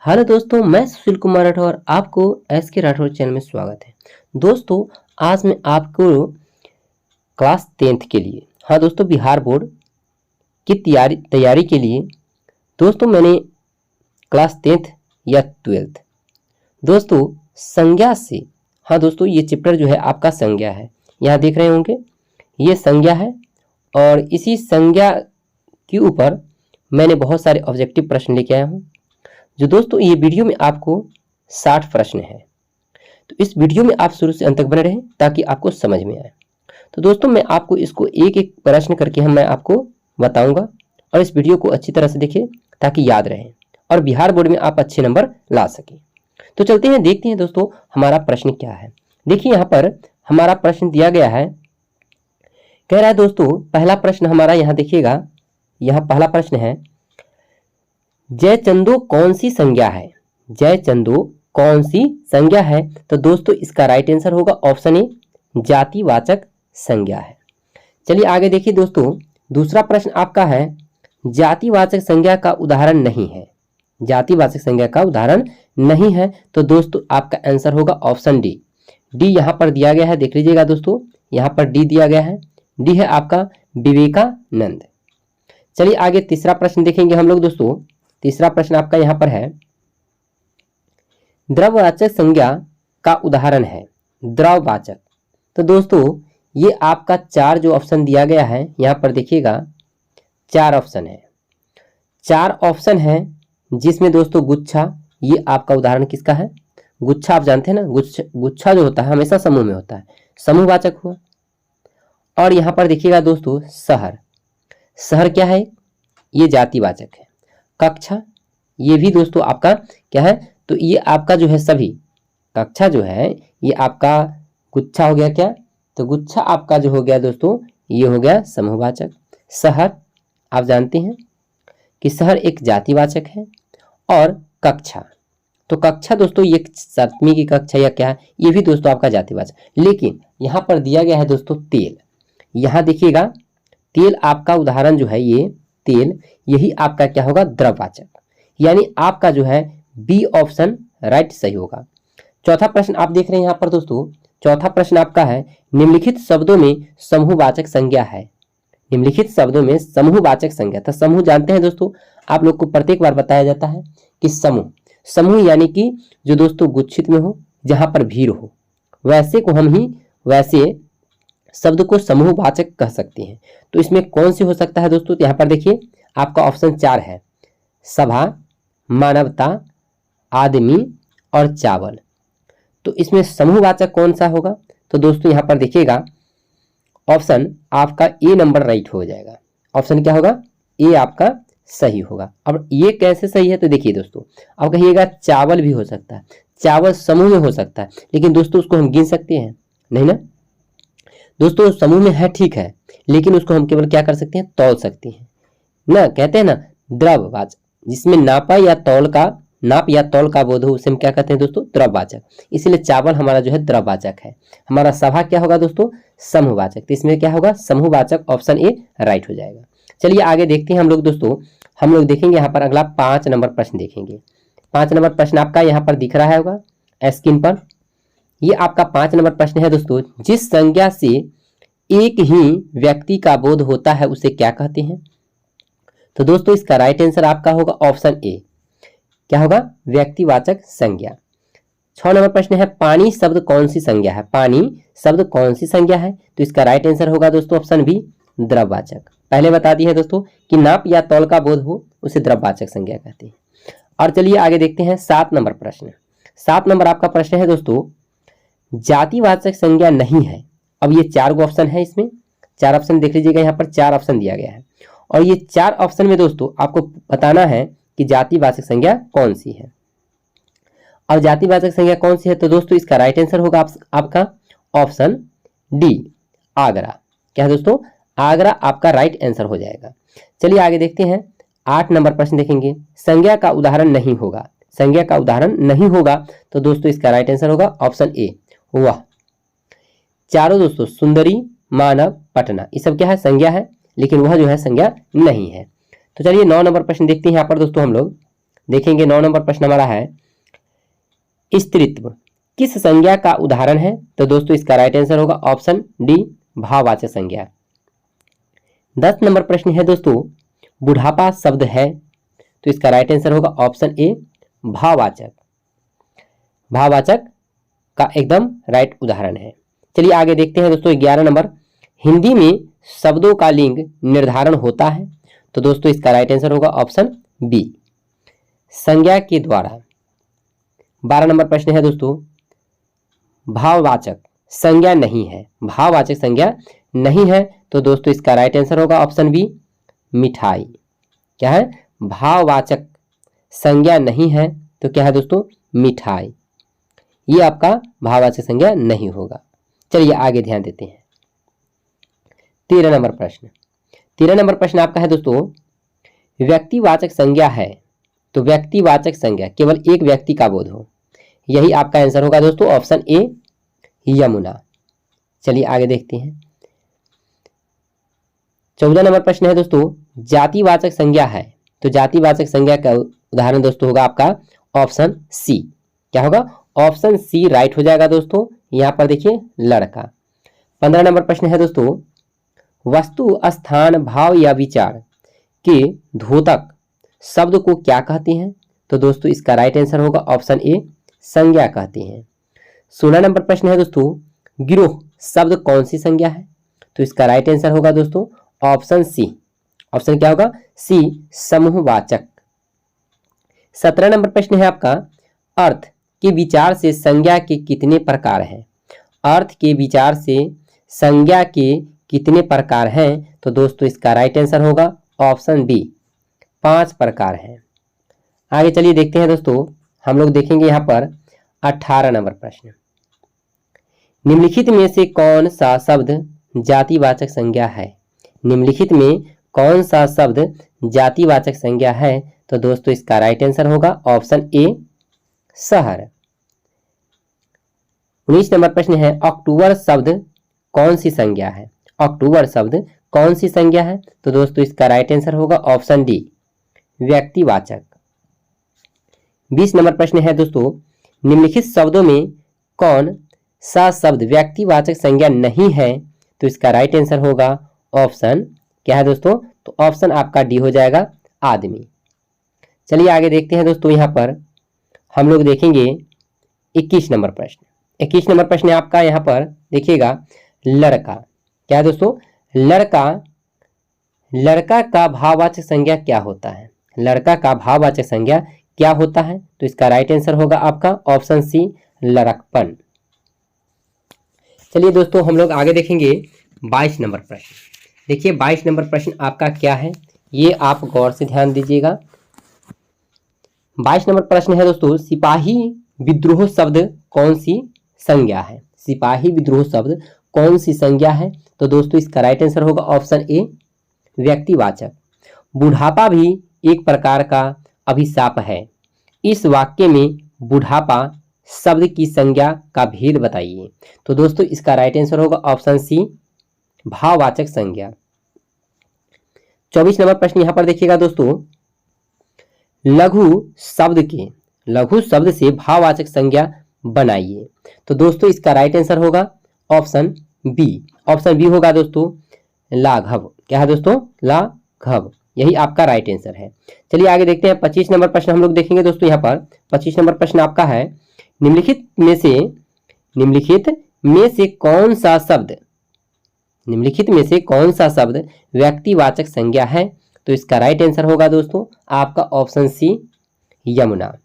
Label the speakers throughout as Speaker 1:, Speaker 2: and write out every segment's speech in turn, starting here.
Speaker 1: Hello दोस्तों, मैं सुशील कुमार राठौर। आपको एस के राठौर चैनल में स्वागत है। दोस्तों, आज मैं आपको क्लास 10th के लिए, हाँ दोस्तों, बिहार बोर्ड की तैयारी के लिए दोस्तों मैंने क्लास 10th या 12th दोस्तों संज्ञा से, हाँ दोस्तों ये चैप्टर जो है आपका संज्ञा है। यहाँ देख रहे होंगे ये संज्ञा है और इसी संज्ञा के ऊपर मैंने बहुत सारे ऑब्जेक्टिव प्रश्न लेके आया हूँ। जो दोस्तों ये वीडियो में आपको 60 प्रश्न है, तो इस वीडियो में आप शुरू से अंत तक बने रहें ताकि आपको समझ में आए। तो दोस्तों मैं आपको इसको एक एक प्रश्न करके मैं आपको बताऊंगा और इस वीडियो को अच्छी तरह से देखिए ताकि याद रहे और बिहार बोर्ड में आप अच्छे नंबर ला सकें। तो चलते हैं, देखते हैं दोस्तों हमारा प्रश्न क्या है। देखिए यहाँ पर हमारा प्रश्न दिया गया है, कह रहा है दोस्तों पहला प्रश्न हमारा, यहाँ देखिएगा, यहाँ पहला प्रश्न है, जय चंदो कौन सी संज्ञा है? जय चंदो कौन सी संज्ञा है? तो दोस्तों इसका राइट आंसर होगा ऑप्शन ए, जातिवाचक संज्ञा है। चलिए आगे देखिए दोस्तों, दूसरा प्रश्न आपका है, जातिवाचक संज्ञा का उदाहरण नहीं है। जातिवाचक संज्ञा का उदाहरण नहीं है, तो दोस्तों आपका आंसर होगा ऑप्शन डी। डी यहाँ पर दिया गया है, देख लीजिएगा दोस्तों, यहाँ पर डी दिया गया है। डी है आपका विवेकानंद। चलिए आगे तीसरा प्रश्न देखेंगे हम लोग दोस्तों। तीसरा प्रश्न आपका यहाँ पर है, द्रववाचक संज्ञा का उदाहरण है। द्रववाचक, तो दोस्तों ये आपका 4 जो ऑप्शन दिया गया है, यहाँ पर देखिएगा 4 ऑप्शन है। 4 ऑप्शन है जिसमें दोस्तों गुच्छा, ये आपका उदाहरण किसका है? गुच्छा आप जानते हैं ना, गुच्छा जो होता है हमेशा समूह में होता है, समूहवाचक हुआ। और यहाँ पर देखिएगा दोस्तों शहर, शहर क्या है? ये जातिवाचक है। कक्षा, ये भी दोस्तों आपका क्या है? तो ये आपका जो है सभी, कक्षा जो है ये आपका गुच्छा हो गया क्या? तो गुच्छा आपका जो हो गया दोस्तों ये हो गया समूहवाचक। शहर आप जानते हैं कि शहर एक जातिवाचक है। और कक्षा, तो कक्षा दोस्तों ये 7वीं की कक्षा या क्या है, ये भी दोस्तों आपका जातिवाचक। लेकिन यहाँ पर दिया गया है दोस्तों तेल, यहाँ देखिएगा तेल आपका उदाहरण जो है, ये तेल, यही आपका क्या होगा? द्रववाचक। यानी आपका जो है बी ऑप्शन राइट सही होगा। चौथा प्रश्न आप देख रहे हैं यहाँ पर दोस्तों, चौथा प्रश्न आपका है, निम्नलिखित शब्दों में समूहवाचक संज्ञा है। निम्नलिखित शब्दों में समूहवाचक संज्ञा, तो समूह जानते हैं दोस्तों, आप लोग को प्रत्येक बार बताया जाता है कि समूह, समूह यानी कि जो दोस्तों गुच्छित में हो, जहां पर भीड़ हो, वैसे को हम ही वैसे शब्द को समूहवाचक कह सकते हैं। तो इसमें कौन सी हो सकता है दोस्तों? तो यहाँ पर देखिए आपका ऑप्शन 4 है, सभा, मानवता, आदमी और चावल। तो इसमें समूहवाचक कौन सा होगा? तो दोस्तों यहाँ पर देखिएगा ऑप्शन आपका ए नंबर राइट हो जाएगा। ऑप्शन क्या होगा? ए आपका सही होगा। अब ये कैसे सही है? तो देखिए दोस्तों, अब कहिएगा चावल भी हो सकता है, चावल समूह में हो सकता है, लेकिन दोस्तों उसको हम गिन सकते हैं नहीं ना दोस्तों? समूह में है ठीक है, लेकिन उसको हम केवल क्या कर सकते हैं? तौल सकते हैं ना, कहते हैं ना द्रववाचक, जिसमें नापा या तौल का, नाप या तौल का बोध हो, उसे हम क्या कहते हैं दोस्तों? द्रववाचक। इसीलिए चावल हमारा जो है द्रववाचक है। हमारा सभा क्या होगा दोस्तों? समूहवाचक। तो इसमें क्या होगा? समूहवाचक, ऑप्शन ए राइट हो जाएगा। चलिए आगे देखते हैं हम लोग दोस्तों, हम लोग देखेंगे यहाँ पर अगला 5 नंबर प्रश्न देखेंगे। 5 नंबर प्रश्न आपका यहाँ पर दिख रहा है होगा स्क्रीन पर। ये आपका 5 नंबर प्रश्न है दोस्तों, जिस संज्ञा से एक ही व्यक्ति का बोध होता है उसे क्या कहते हैं? तो दोस्तों इसका राइट आंसर आपका होगा ऑप्शन ए, क्या होगा? व्यक्तिवाचक संज्ञा। 6 नंबर प्रश्न है, पानी शब्द कौन सी संज्ञा है? पानी शब्द कौन सी संज्ञा है? तो इसका राइट आंसर होगा दोस्तों ऑप्शन बी, द्रववाचक। पहले बता दिए हैं दोस्तों कि नाप या तौल का बोध हो उसे द्रववाचक संज्ञा कहते हैं। और चलिए आगे देखते हैं 7 नंबर प्रश्न। 7 नंबर आपका प्रश्न है दोस्तों, जातिवाचक संज्ञा नहीं है। अब ये 4 गो ऑप्शन है, इसमें 4 ऑप्शन देख लीजिएगा, यहाँ पर 4 ऑप्शन दिया गया है और ये 4 ऑप्शन में दोस्तों आपको बताना है कि जातिवाचक संज्ञा कौन सी है। और जातिवाचक संज्ञा कौन सी है? तो दोस्तों इसका राइट आंसर होगा आपका ऑप्शन डी, आगरा। क्या है दोस्तों? आगरा आपका राइट आंसर हो जाएगा। चलिए आगे देखते हैं 8 नंबर प्रश्न देखेंगे, संज्ञा का उदाहरण नहीं होगा। संज्ञा का उदाहरण नहीं होगा, तो दोस्तों इसका राइट आंसर होगा ऑप्शन ए, वाह। चारों दोस्तों सुंदरी, मानव, पटना, ये सब क्या है? संज्ञा है, लेकिन वह जो है संज्ञा नहीं है। तो चलिए 9 नंबर प्रश्न देखते हैं यहाँ पर दोस्तों हम लोग। देखेंगे 9 नंबर प्रश्न हमारा है, स्त्रीत्व किस संज्ञा का उदाहरण है? तो दोस्तों इसका राइट आंसर होगा ऑप्शन डी, भाववाचक संज्ञा। 10 नंबर प्रश्न है दोस्तों, बुढ़ापा शब्द है, तो इसका राइट आंसर होगा ऑप्शन ए, भाववाचक। भाववाचक का एकदम राइट उदाहरण है। चलिए आगे देखते हैं दोस्तों 11 नंबर, हिंदी में शब्दों का लिंग निर्धारण होता है, तो दोस्तों इसका राइट आंसर होगा ऑप्शन बी, संज्ञा के द्वारा। 12 नंबर प्रश्न है दोस्तों, भाववाचक संज्ञा नहीं है, भाववाचक संज्ञा नहीं है, तो दोस्तों इसका राइट आंसर होगा ऑप्शन बी, मिठाई। क्या है? भाववाचक संज्ञा नहीं है, तो क्या है दोस्तों? मिठाई। ये आपका भाववाचक संज्ञा नहीं होगा। चलिए आगे ध्यान देते हैं 13 नंबर प्रश्न। 13 नंबर प्रश्न आपका है दोस्तों, व्यक्तिवाचक संज्ञा है, तो व्यक्तिवाचक संज्ञा केवल एक व्यक्ति का बोध हो, यही आपका आंसर होगा दोस्तों ऑप्शन ए, यमुना। चलिए आगे देखते हैं 14 नंबर प्रश्न है दोस्तों, जातिवाचक संज्ञा है, तो जातिवाचक संज्ञा का उदाहरण दोस्तों होगा आपका ऑप्शन सी। क्या होगा? ऑप्शन सी राइट हो जाएगा दोस्तों। यहां पर देखिए लड़का। 15 नंबर प्रश्न है दोस्तों, वस्तु, स्थान, भाव या विचार के द्योतक शब्द को क्या कहते हैं? तो दोस्तों इसका राइट आंसर होगा ऑप्शन ए, संज्ञा कहते हैं। 16 नंबर प्रश्न है दोस्तों, गिरोह शब्द कौन सी संज्ञा है? तो इसका राइट आंसर होगा दोस्तों ऑप्शन सी। ऑप्शन क्या होगा? सी, समूहवाचक। 17 नंबर प्रश्न है आपका, अर्थ के विचार से संज्ञा के कितने प्रकार हैं? अर्थ के विचार से संज्ञा के कितने प्रकार हैं? तो दोस्तों इसका राइट आंसर होगा ऑप्शन बी, 5 प्रकार हैं। आगे चलिए देखते हैं दोस्तों, हम लोग देखेंगे यहाँ पर 18 नंबर प्रश्न, निम्नलिखित में से कौन सा शब्द जातिवाचक संज्ञा है? निम्नलिखित में कौन सा शब्द जातिवाचक संज्ञा है? तो दोस्तों इसका राइट आंसर होगा ऑप्शन ए, शहर। 19 नंबर प्रश्न है, अक्टूबर शब्द कौन सी संज्ञा है? अक्टूबर शब्द कौन सी संज्ञा है? तो दोस्तों इसका राइट आंसर होगा ऑप्शन डी, व्यक्तिवाचक। 20 नंबर प्रश्न है दोस्तों, निम्नलिखित शब्दों में कौन सा शब्द व्यक्तिवाचक संज्ञा नहीं है? तो इसका राइट आंसर होगा ऑप्शन क्या है दोस्तों? तो ऑप्शन आपका डी हो जाएगा, आदमी। चलिए आगे देखते हैं दोस्तों, यहाँ पर हम लोग देखेंगे 21 नंबर प्रश्न। 21 नंबर प्रश्न आपका यहाँ पर देखिएगा, लड़का। क्या है दोस्तों? लड़का। लड़का का भाववाचक संज्ञा क्या होता है? लड़का का भाववाचक संज्ञा क्या होता है? तो इसका राइट आंसर होगा आपका ऑप्शन सी, लड़कपन। चलिए दोस्तों हम लोग आगे देखेंगे 22 नंबर प्रश्न। देखिए 22 नंबर प्रश्न आपका क्या है, ये आप गौर से ध्यान दीजिएगा। 22 नंबर प्रश्न है दोस्तों, सिपाही विद्रोह शब्द कौन सी संज्ञा है? सिपाही विद्रोह शब्द कौन सी संज्ञा है? तो दोस्तों इसका राइट आंसर होगा ऑप्शन ए, व्यक्तिवाचक। बुढ़ापा भी एक प्रकार का अभिशाप है, इस वाक्य में बुढ़ापा शब्द की संज्ञा का भेद बताइए। तो दोस्तों इसका राइट आंसर होगा ऑप्शन सी, भाववाचक संज्ञा। 24 नंबर प्रश्न यहां पर देखिएगा दोस्तों, लघु शब्द से भाववाचक संज्ञा बनाइए। तो दोस्तों इसका राइट आंसर होगा ऑप्शन बी। ऑप्शन बी होगा दोस्तों, लाघव। क्या है दोस्तों? लाघव। यही आपका राइट आंसर है। चलिए आगे देखते हैं 25 नंबर प्रश्न हम लोग देखेंगे दोस्तों। यहाँ पर 25 नंबर प्रश्न आपका है, निम्नलिखित में से कौन सा शब्द व्यक्तिवाचक संज्ञा है? तो इसका राइट आंसर होगा दोस्तों आपका ऑप्शन सी, यमुना।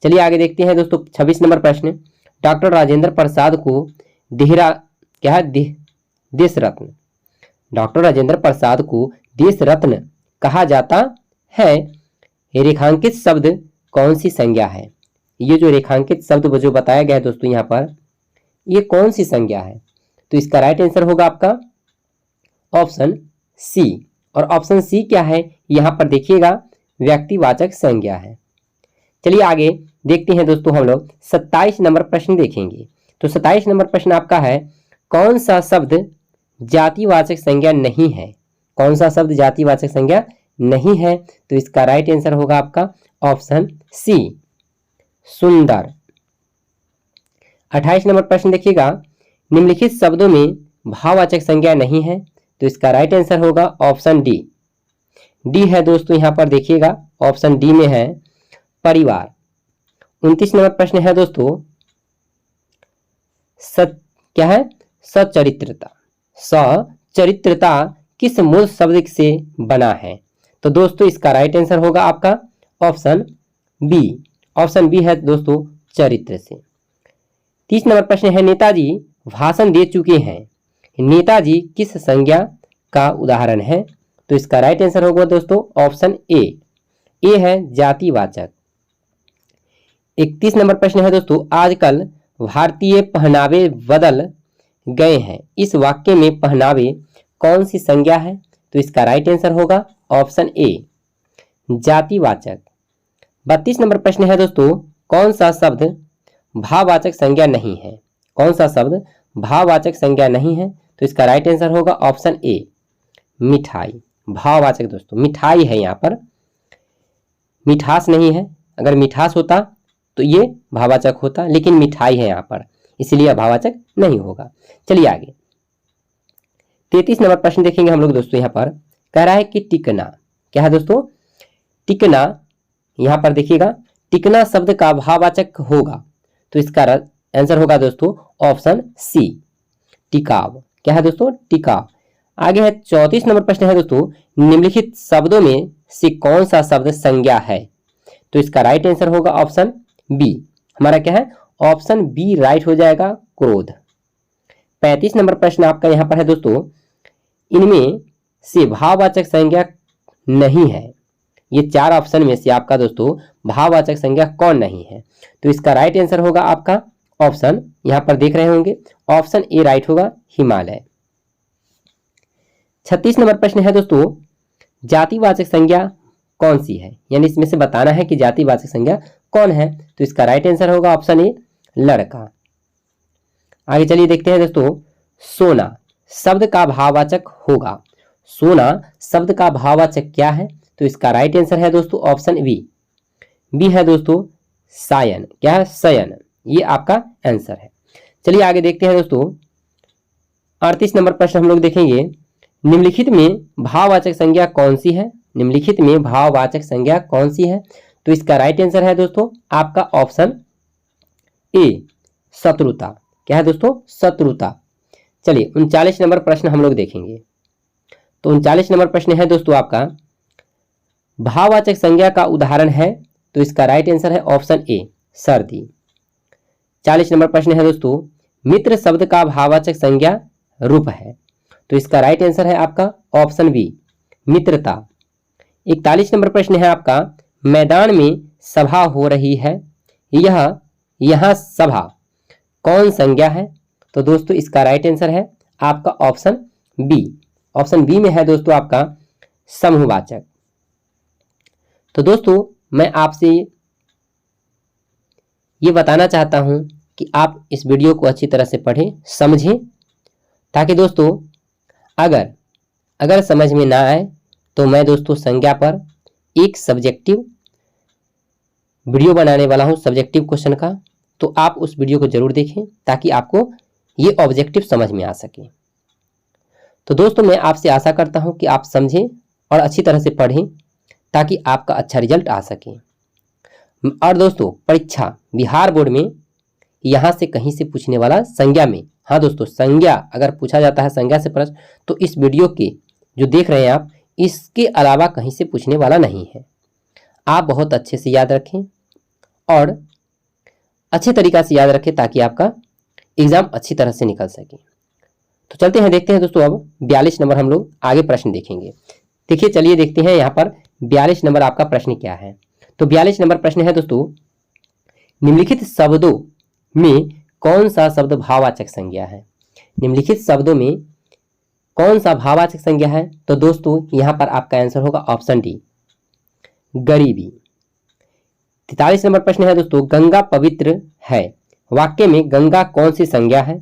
Speaker 1: चलिए आगे देखते हैं दोस्तों 26 नंबर प्रश्न, डॉक्टर राजेंद्र प्रसाद को देश रत्न, डॉक्टर राजेंद्र प्रसाद को देश रत्न कहा जाता है, रेखांकित शब्द कौन सी संज्ञा है? ये जो रेखांकित शब्द जो बताया गया है दोस्तों यहाँ पर, ये कौन सी संज्ञा है? तो इसका राइट आंसर होगा आपका ऑप्शन सी। और ऑप्शन सी क्या है? यहाँ पर देखिएगा, व्यक्तिवाचक संज्ञा है। चलिए आगे देखते हैं दोस्तों, हम लोग 27 नंबर प्रश्न देखेंगे। तो 27 नंबर प्रश्न आपका है, कौन सा शब्द जातिवाचक संज्ञा नहीं है? कौन सा शब्द जातिवाचक संज्ञा नहीं है, तो इसका राइट आंसर होगा आपका ऑप्शन सी, सुंदर। 28 नंबर प्रश्न देखिएगा, निम्नलिखित शब्दों में भाववाचक संज्ञा नहीं है, तो इसका राइट आंसर होगा ऑप्शन डी। डी है दोस्तों, यहां पर देखिएगा ऑप्शन डी में है परिवार। 29 नंबर प्रश्न है दोस्तों, क्या है, सचरित्रता। सचरित्रता किस मूल शब्द से बना है, तो दोस्तों इसका राइट आंसर होगा आपका ऑप्शन बी। ऑप्शन बी है दोस्तों चरित्र से। 30 नंबर प्रश्न है, नेताजी भाषण दे चुके हैं, नेताजी किस संज्ञा का उदाहरण है, तो इसका राइट आंसर होगा दोस्तों ऑप्शन ए। ए है जातिवाचक। 31 नंबर प्रश्न है दोस्तों, आजकल भारतीय पहनावे बदल गए हैं, इस वाक्य में पहनावे कौन सी संज्ञा है, तो इसका राइट आंसर होगा ऑप्शन ए, जातिवाचक। 32 नंबर प्रश्न है दोस्तों, कौन सा शब्द भाववाचक संज्ञा नहीं है, कौन सा शब्द भाववाचक संज्ञा नहीं है, तो इसका राइट आंसर होगा ऑप्शन ए, मिठाई। भाववाचक दोस्तों मिठाई है, यहाँ पर मिठास नहीं है। अगर मिठास होता तो ये भाववाचक होता, लेकिन मिठाई है यहाँ पर, इसलिए भाववाचक नहीं होगा। चलिए आगे 33 नंबर प्रश्न देखेंगे हम लोग दोस्तों। यहाँ पर कह रहा है कि टिकना, क्या है दोस्तों, टिकना। यहाँ पर देखिएगा टिकना शब्द का भाववाचक होगा, तो इसका आंसर होगा दोस्तों ऑप्शन सी, टिकाव। क्या है दोस्तों, टिकाव। आगे है 34 नंबर प्रश्न है दोस्तों, निम्नलिखित शब्दों में से कौन सा शब्द संज्ञा है, तो इसका राइट आंसर होगा ऑप्शन बी। हमारा क्या है, ऑप्शन बी राइट हो जाएगा, क्रोध। 35 नंबर प्रश्न आपका यहाँ पर है दोस्तों, इनमें से भाववाचक संज्ञा नहीं है, ये 4 ऑप्शन में से आपका दोस्तों भाववाचक संज्ञा कौन नहीं है, तो इसका राइट आंसर होगा आपका ऑप्शन, यहाँ पर देख रहे होंगे ऑप्शन ए राइट होगा, हिमालय। 36 नंबर प्रश्न है दोस्तों, जातिवाचक संज्ञा कौन सी है, यानी इसमें से बताना है कि जातिवाचक संज्ञा कौन है, तो इसका राइट आंसर होगा ऑप्शन ए, लड़का। आगे चलिए देखते हैं दोस्तों, सोना शब्द का भाववाचक होगा, सोना शब्द का भाववाचक क्या है, तो इसका राइट आंसर है दोस्तों ऑप्शन बी। बी है दोस्तों सायन, क्या है, शयन, ये आपका आंसर है। चलिए आगे देखते हैं दोस्तों, 38 नंबर प्रश्न हम लोग देखेंगे, निम्नलिखित में भाववाचक संज्ञा कौन सी है, निम्नलिखित में भाववाचक संज्ञा कौन सी है, तो इसका राइट आंसर है दोस्तों आपका ऑप्शन ए, शत्रुता। क्या है दोस्तों, शत्रुता। चलिए 39 नंबर प्रश्न हम लोग देखेंगे, तो 39 नंबर प्रश्न है दोस्तों आपका, भाववाचक संज्ञा का उदाहरण है, तो इसका राइट आंसर है ऑप्शन ए, सर्दी। 40 नंबर प्रश्न है दोस्तों, मित्र शब्द का भाववाचक संज्ञा रूप है, तो इसका राइट आंसर है आपका ऑप्शन बी, मित्रता। 41 नंबर प्रश्न है आपका, मैदान में सभा हो रही है, यह सभा कौन संज्ञा है, तो दोस्तों इसका राइट आंसर है आपका ऑप्शन बी। ऑप्शन बी में है दोस्तों आपका समूहवाचक। तो दोस्तों मैं आपसे ये बताना चाहता हूं कि आप इस वीडियो को अच्छी तरह से पढ़ें, समझें, ताकि दोस्तों अगर समझ में ना आए तो मैं दोस्तों संज्ञा पर एक सब्जेक्टिव वीडियो बनाने वाला हूं, सब्जेक्टिव क्वेश्चन का, तो आप उस वीडियो को जरूर देखें ताकि आपको ये ऑब्जेक्टिव समझ में आ सके। तो दोस्तों मैं आपसे आशा करता हूं कि आप समझें और अच्छी तरह से पढ़ें ताकि आपका अच्छा रिजल्ट आ सके। और दोस्तों परीक्षा बिहार बोर्ड में यहाँ से कहीं से पूछने वाला संज्ञा में, हाँ दोस्तों संज्ञा अगर पूछा जाता है संज्ञा से प्रश्न, तो इस वीडियो के जो देख रहे हैं आप, इसके अलावा कहीं से पूछने वाला नहीं है। आप बहुत अच्छे से याद रखें और अच्छे तरीक़ा से याद रखें ताकि आपका एग्ज़ाम अच्छी तरह से निकल सके। तो चलते हैं, देखते हैं दोस्तों अब 42 नंबर हम लोग आगे प्रश्न देखेंगे। देखिए चलिए देखते हैं यहाँ पर 42 नंबर आपका प्रश्न क्या है। तो 42 नंबर प्रश्न है दोस्तों, निम्नलिखित शब्दों में कौन सा शब्द भाववाचक संज्ञा है, निम्नलिखित शब्दों में कौन सा भाववाचक संज्ञा है, तो दोस्तों यहाँ पर आपका आंसर होगा ऑप्शन डी, गरीबी। 43 नंबर प्रश्न है दोस्तों, गंगा पवित्र है, वाक्य में गंगा कौन सी संज्ञा है,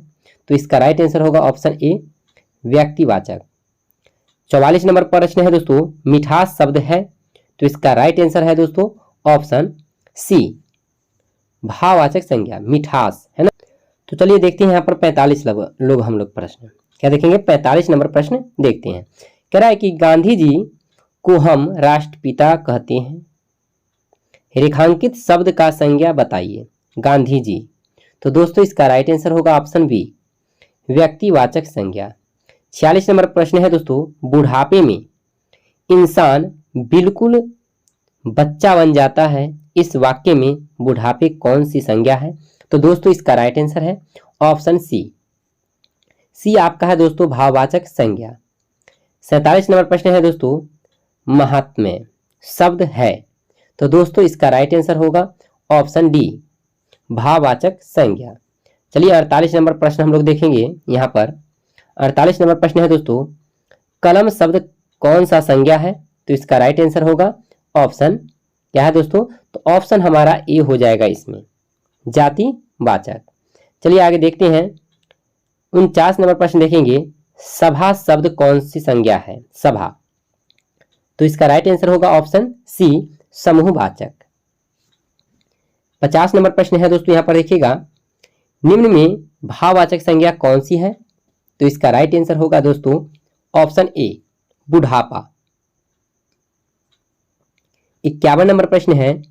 Speaker 1: तो इसका राइट आंसर होगा ऑप्शन ए, व्यक्तिवाचक। 44 नंबर प्रश्न है दोस्तों, मिठास शब्द है, तो इसका राइट आंसर है दोस्तों ऑप्शन सी, भाववाचक संज्ञा मिठास, है ना। तो चलिए देखते हैं यहाँ पर 45 लोग हम लोग प्रश्न क्या देखेंगे। 45 नंबर प्रश्न देखते हैं। कह रहा है कि गांधी जी को हम राष्ट्रपिता कहते हैं, रेखांकित शब्द का संज्ञा बताइए। गांधी जी, तो दोस्तों इसका राइट आंसर होगा ऑप्शन बी, व्यक्तिवाचक संज्ञा। 46 नंबर प्रश्न है दोस्तों, बुढ़ापे में इंसान बिल्कुल बच्चा बन जाता है, इस वाक्य में बुढ़ापे कौन सी संज्ञा है। तो दोस्तों इसका राइट आंसर है ऑप्शन सी, सी आपका है दोस्तों भाववाचक संज्ञा। 47 नंबर प्रश्न है दोस्तों, महात्म्य शब्द है, तो दोस्तों इसका राइट आंसर होगा ऑप्शन डी, भाववाचक संज्ञा। चलिए 48 नंबर प्रश्न हम लोग देखेंगे। यहाँ पर 48 नंबर प्रश्न है दोस्तों, कलम शब्द कौन सा संज्ञा है, तो इसका राइट आंसर होगा ऑप्शन क्या है दोस्तों, तो ऑप्शन हमारा ए हो जाएगा इसमें, जातिवाचक। चलिए आगे देखते हैं। 49 नंबर प्रश्न देखेंगे, सभा शब्द कौन सी संज्ञा है, सभा, तो इसका राइट आंसर होगा ऑप्शन सी, समूहवाचक। 50 नंबर प्रश्न है दोस्तों, यहाँ पर देखिएगा, निम्न में भाववाचक संज्ञा कौन सी है, तो इसका राइट आंसर होगा दोस्तों ऑप्शन ए, बुढ़ापा। 51 नंबर प्रश्न है,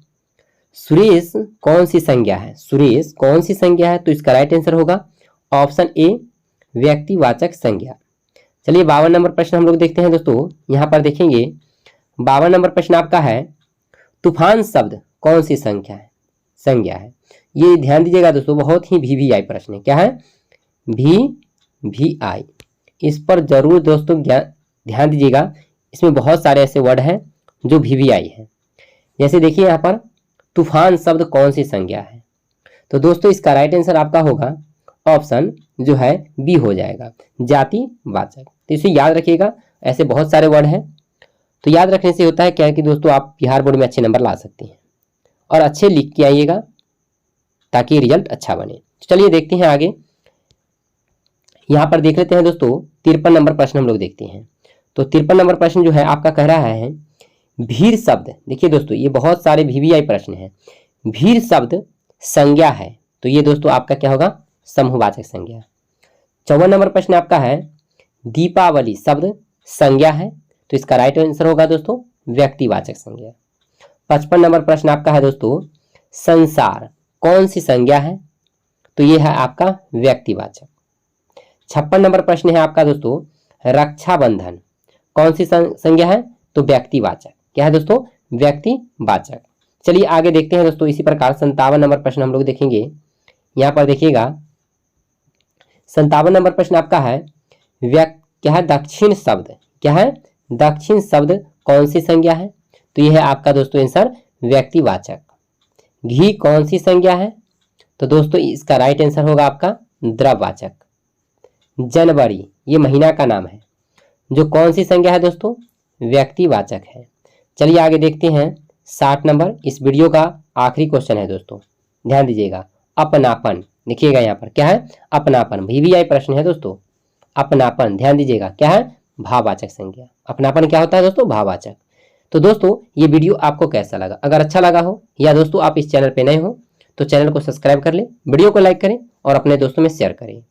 Speaker 1: सुरेश कौन सी संज्ञा है, सुरेश कौन सी संज्ञा है, तो इसका राइट आंसर होगा ऑप्शन ए, व्यक्तिवाचक संज्ञा। चलिए 52 नंबर प्रश्न हम लोग देखते हैं दोस्तों। यहाँ पर देखेंगे 52 नंबर प्रश्न आपका है, तूफान शब्द कौन सी संज्ञा है। ये ध्यान दीजिएगा दोस्तों, बहुत ही वीवीआई प्रश्न है। क्या है, वीवीआई, इस पर जरूर दोस्तों ध्यान दीजिएगा। इसमें बहुत सारे ऐसे वर्ड हैं जो वीवीआई है। जैसे देखिए यहाँ पर तूफान शब्द कौन सी संज्ञा है, तो दोस्तों इसका राइट आंसर आपका होगा ऑप्शन जो है बी हो जाएगा, जातिवाचक। तो इसे याद रखिएगा, ऐसे बहुत सारे वर्ड हैं, तो याद रखने से होता है क्या कि दोस्तों आप बिहार बोर्ड में अच्छे नंबर ला सकते हैं, और अच्छे लिख के आइएगा ताकि रिजल्ट अच्छा बने। चलिए देखते हैं आगे। यहाँ पर देख लेते हैं दोस्तों 53 नंबर प्रश्न हम लोग देखते हैं। तो 53 नंबर प्रश्न जो है आपका कह रहा है, भीड़ शब्द, देखिए दोस्तों ये बहुत सारे वीवीआई प्रश्न हैं। भीड़ शब्द संज्ञा है, तो ये दोस्तों आपका क्या होगा, समूहवाचक संज्ञा। 54 नंबर प्रश्न आपका है, दीपावली शब्द संज्ञा है, तो इसका राइट आंसर होगा दोस्तों व्यक्तिवाचक संज्ञा। 55 नंबर प्रश्न आपका है दोस्तों, संसार कौन सी संज्ञा है, तो ये है आपका व्यक्तिवाचक। 56 नंबर प्रश्न है आपका दोस्तों, रक्षाबंधन कौन सी संज्ञा है, तो व्यक्तिवाचक। क्या है दोस्तों, व्यक्तिवाचक। चलिए आगे देखते हैं दोस्तों। इसी प्रकार 57 नंबर प्रश्न हम लोग देखेंगे। यहाँ पर देखिएगा 57 नंबर प्रश्न आपका है, क्या है, दक्षिण शब्द, क्या है, दक्षिण शब्द कौन सी संज्ञा है, तो यह है आपका दोस्तों आंसर व्यक्तिवाचक। घी कौन सी संज्ञा है, तो दोस्तों इसका राइट आंसर होगा आपका द्रववाचक। जनवरी ये महीना का नाम है, जो कौन सी संज्ञा है दोस्तों, व्यक्तिवाचक है। चलिए आगे देखते हैं 60 नंबर, इस वीडियो का आखिरी क्वेश्चन है दोस्तों, ध्यान दीजिएगा। अपनापन, देखिएगा यहाँ पर क्या है, अपनापन, वीवीआई प्रश्न है दोस्तों। अपनापन ध्यान दीजिएगा क्या है, भाववाचक संज्ञा। अपनापन क्या होता है दोस्तों, भाववाचक। तो दोस्तों ये वीडियो आपको कैसा लगा, अगर अच्छा लगा हो या दोस्तों आप इस चैनल पे नए हो तो चैनल को सब्सक्राइब कर लें, वीडियो को लाइक करें और अपने दोस्तों में शेयर करें।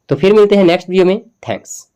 Speaker 1: तो फिर मिलते हैं नेक्स्ट वीडियो में। थैंक्स।